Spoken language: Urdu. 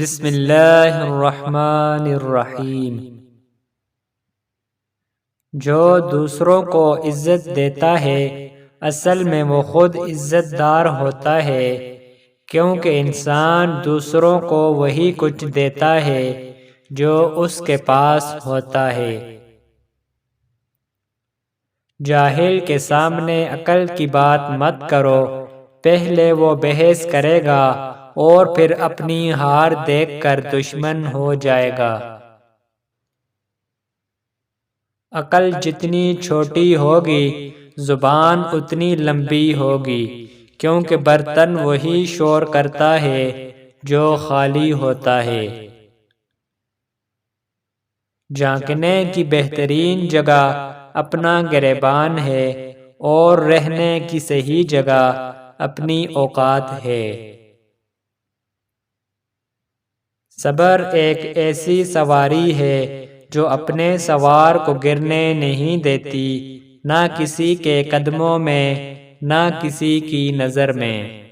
بسم اللہ الرحمن الرحیم۔ جو دوسروں کو عزت دیتا ہے اصل میں وہ خود عزت دار ہوتا ہے، کیونکہ انسان دوسروں کو وہی کچھ دیتا ہے جو اس کے پاس ہوتا ہے۔ جاہل کے سامنے عقل کی بات مت کرو، پہلے وہ بحث کرے گا اور پھر اپنی ہار دیکھ کر دشمن ہو جائے گا۔ عقل جتنی چھوٹی ہوگی زبان اتنی لمبی ہوگی، کیونکہ برتن وہی شور کرتا ہے جو خالی ہوتا ہے۔ جھانکنے کی بہترین جگہ اپنا گریبان ہے اور رہنے کی صحیح جگہ اپنی اوقات ہے۔ صبر ایک ایسی سواری ہے جو اپنے سوار کو گرنے نہیں دیتی، نہ کسی کے قدموں میں نہ کسی کی نظر میں۔